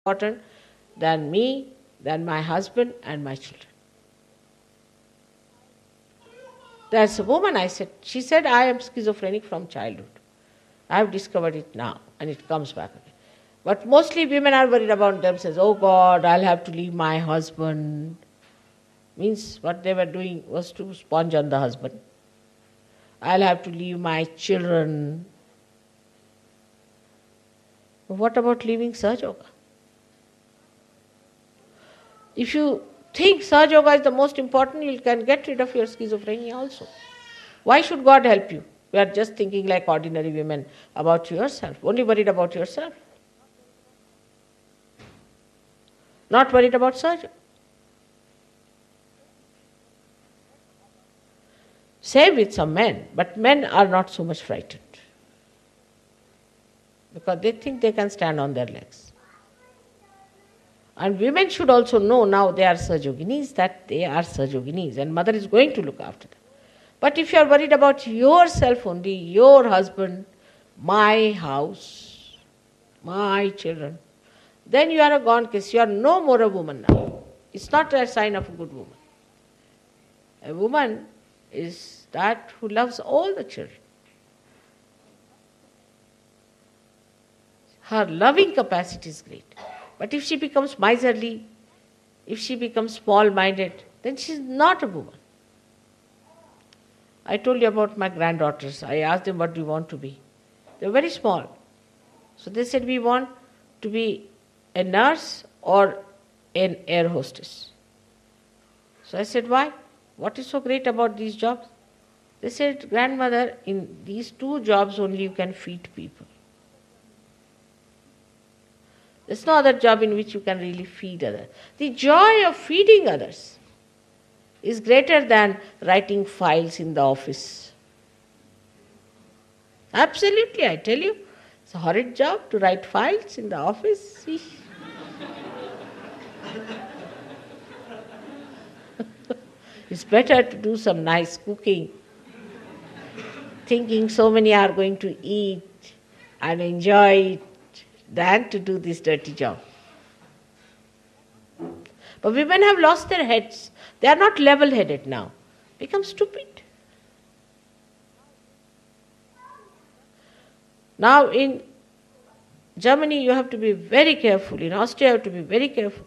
important than me, than my husband and my children. There's a woman, she said, I am schizophrenic from childhood. I have discovered it now, and it comes back again. But mostly women are worried about themselves. Oh God, I'll have to leave my husband. Means what they were doing was to sponge on the husband. I'll have to leave my children. What about leaving Sahaja Yoga? If you think Sahaja Yoga is the most important, you can get rid of your schizophrenia also. Why should God help you? You are just thinking like ordinary women about yourself, only worried about yourself. Not worried about Sahaja. Same with some men, but men are not so much frightened because they think they can stand on their legs. And women should also know now they are Sahajoginis, that they are Sahajoginis, and mother is going to look after them. But if you are worried about yourself only, your husband, my house, my children, then you are a gone case. You are no more a woman now. It's not a sign of a good woman. A woman is that who loves all the children. Her loving capacity is great. But if she becomes miserly, if she becomes small-minded, then she is not a woman. I told you about my granddaughters. I asked them, what do you want to be? They were very small. So they said, we want to be a nurse or an air hostess. So I said, why? What is so great about these jobs? They said, grandmother, in these two jobs only you can feed people. There's no other job in which you can really feed others. The joy of feeding others is greater than writing files in the office. Absolutely, I tell you. It's a horrid job to write files in the office. It's better to do some nice cooking, thinking so many are going to eat and enjoy it, than to do this dirty job. But women have lost their heads. They are not level-headed now. Become stupid. Now in Germany you have to be very careful. In Austria you have to be very careful.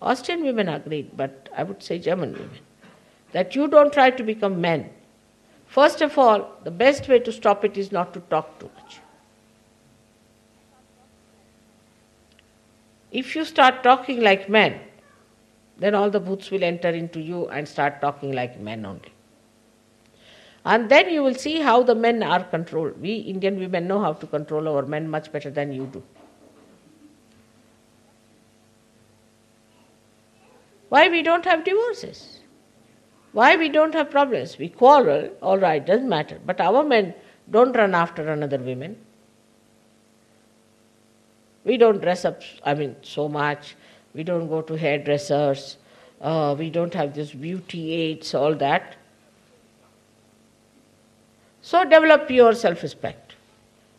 Austrian women are great, but I would say German women. That you don't try to become men. First of all, the best way to stop it is not to talk too much. If you start talking like men, then all the bhoots will enter into you and start talking like men only. And then you will see how the men are controlled. We Indian women know how to control our men much better than you do. Why we don't have divorces? Why we don't have problems? We quarrel, all right, doesn't matter. But our men don't run after another woman. We don't dress up, so much. We don't go to hairdressers. We don't have this beauty aids, all that. So develop your self-respect.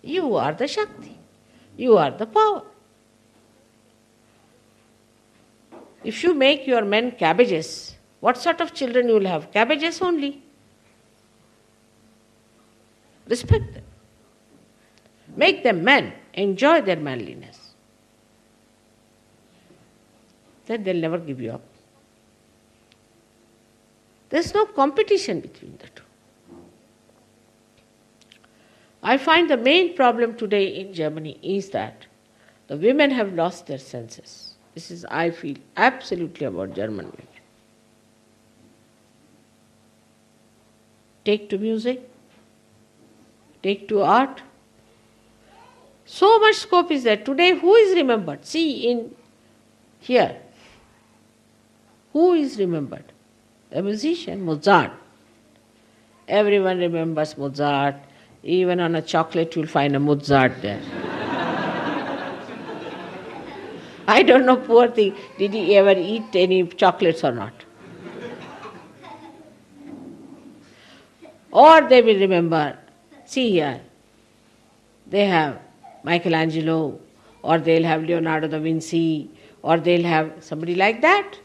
You are the Shakti. You are the power. If you make your men cabbages, what sort of children you will have? Cabbages only. Respect them. Make them men. Enjoy their manliness. Then they'll never give you up. There's no competition between the two. I find the main problem today in Germany is that the women have lost their senses. This is, I feel, absolutely about German women. Take to music, take to art. So much scope is there. Today, who is remembered? See, in here, who is remembered? A musician, Mozart. Everyone remembers Mozart. Even on a chocolate, you'll find a Mozart there. I don't know, poor thing, did he ever eat any chocolates or not? Or they will remember, see here, they have Michelangelo, or they'll have Leonardo da Vinci, or they'll have somebody like that.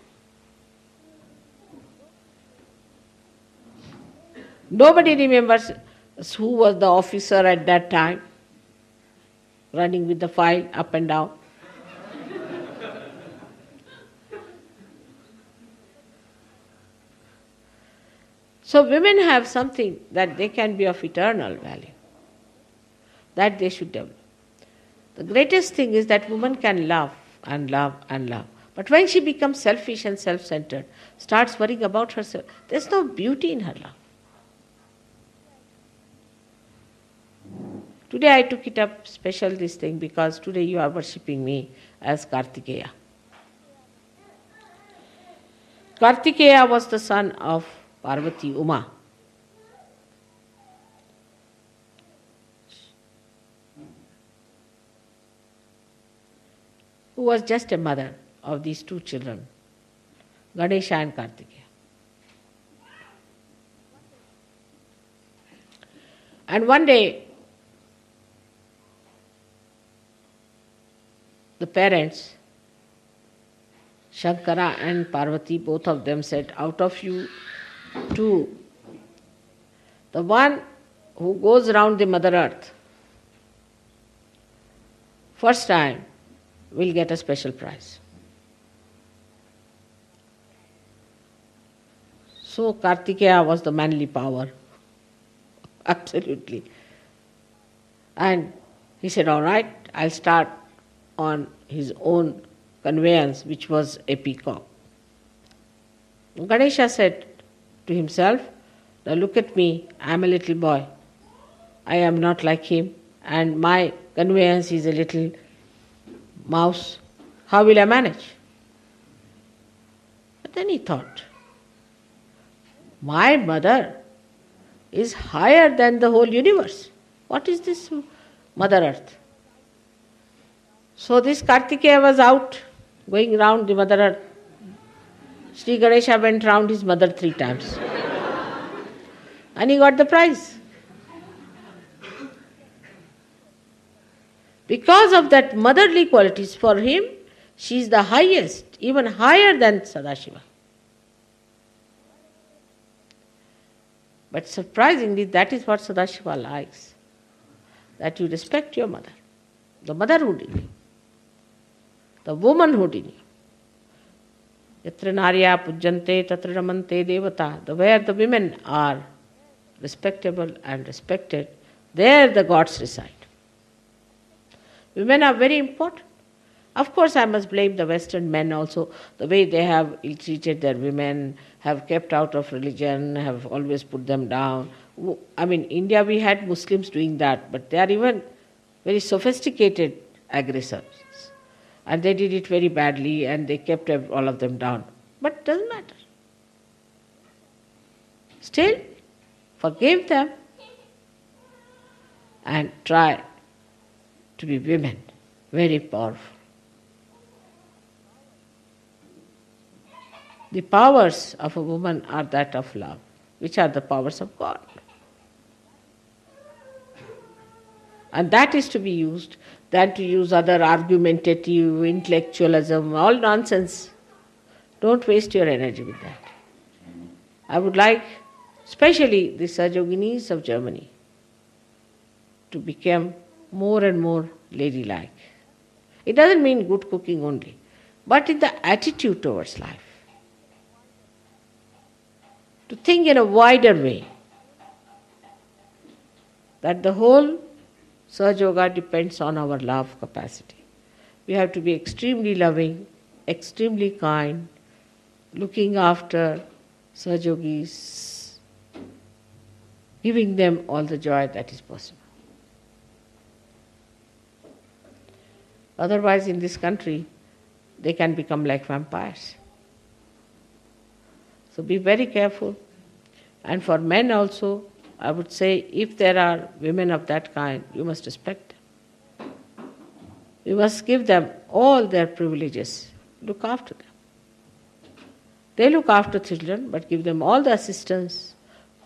Nobody remembers who was the officer at that time, running with the file up and down. So women have something that they can be of eternal value, that they should develop. The greatest thing is that woman can love and love and love. But when she becomes selfish and self-centered, starts worrying about herself, there's no beauty in her love. Today I took it up special this thing because today you are worshipping me as Kartikeya. Kartikeya was the son of Parvati Uma. Who was just a mother of these two children, Ganesha and Kartikeya. And one day, the parents, Shankara and Parvati, both of them said, out of you two, the one who goes around the Mother Earth first time will get a special prize. So Kartikeya was the manly power, absolutely. And he said, all right, I'll start on his own conveyance, which was a peacock. Ganesha said to himself, now look at me, I am a little boy. I am not like him, and my conveyance is a little mouse. How will I manage? But then he thought, my mother is higher than the whole universe. What is this Mother Earth? So this Kartikeya was out, going round the Mother Earth. Shri Ganesha went round his mother 3 times. And he got the prize. Because of that motherly qualities, for him, she is the highest, even higher than Sadashiva. But surprisingly, that is what Sadashiva likes. That you respect your mother, the motherhood in you, the womanhood in you. Yatra narya pujjante tatra ramante devata. Where the women are respectable and respected, there the gods reside. Women are very important. Of course, I must blame the Western men also, the way they have ill-treated their women, have kept out of religion, have always put them down. I mean, India we had Muslims doing that, but they are even very sophisticated aggressors. And they did it very badly and they kept all of them down. But it doesn't matter. Still, forgive them and try to be women, very powerful. The powers of a woman are that of love, which are the powers of God. And that is to be used, than to use other argumentative, intellectualism, all nonsense. Don't waste your energy with that. I would like, especially the Sajoginis of Germany, to become more and more ladylike. It doesn't mean good cooking only, but in the attitude towards life. To think in a wider way, that the whole Sahaja Yoga depends on our love capacity. We have to be extremely loving, extremely kind, looking after Sahaja Yogis, giving them all the joy that is possible. Otherwise, in this country, they can become like vampires. So be very careful. And for men also, I would say, if there are women of that kind, you must respect them. You must give them all their privileges. Look after them. They look after children, but give them all the assistance,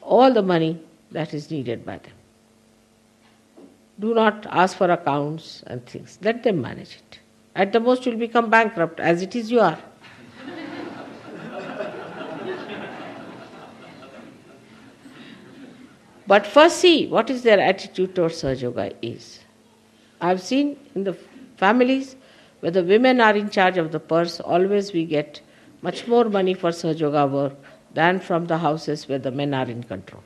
all the money that is needed by them. Do not ask for accounts and things. Let them manage it. At the most, you'll become bankrupt. As it is, you are. But first see what is their attitude towards Sahaja Yoga is. I've seen in the families where the women are in charge of the purse, always we get much more money for Sahaja Yoga work than from the houses where the men are in control.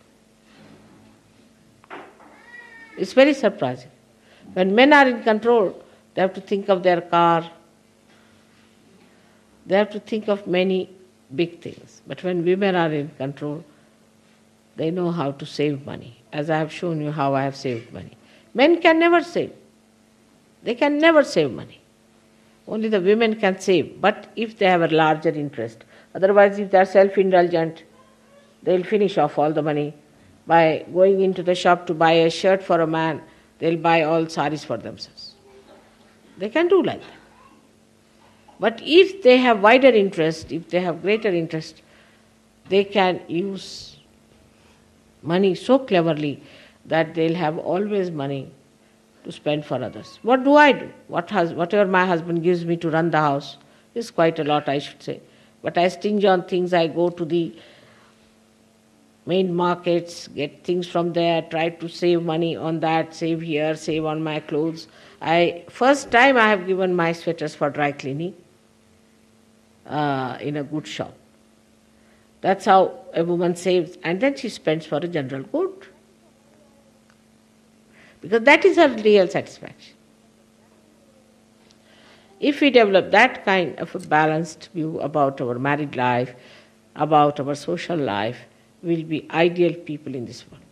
It's very surprising. When men are in control, they have to think of their car, they have to think of many big things. But when women are in control, they know how to save money, as I have shown you how I have saved money. Men can never save. They can never save money. Only the women can save, but if they have a larger interest. Otherwise, if they are self-indulgent, they will finish off all the money. By going into the shop to buy a shirt for a man, they will buy all saris for themselves. They can do like that. But if they have wider interest, if they have greater interest, they can use money so cleverly that they'll have always money to spend for others. What do I do? Whatever my husband gives me to run the house is quite a lot, I should say. But I stinge on things. I go to the main markets, get things from there, try to save money on that, save here, save on my clothes. First time I have given my sweaters for dry cleaning in a good shop. That's how a woman saves, and then she spends for a general good. Because that is her real satisfaction. If we develop that kind of a balanced view about our married life, about our social life, we'll be ideal people in this world.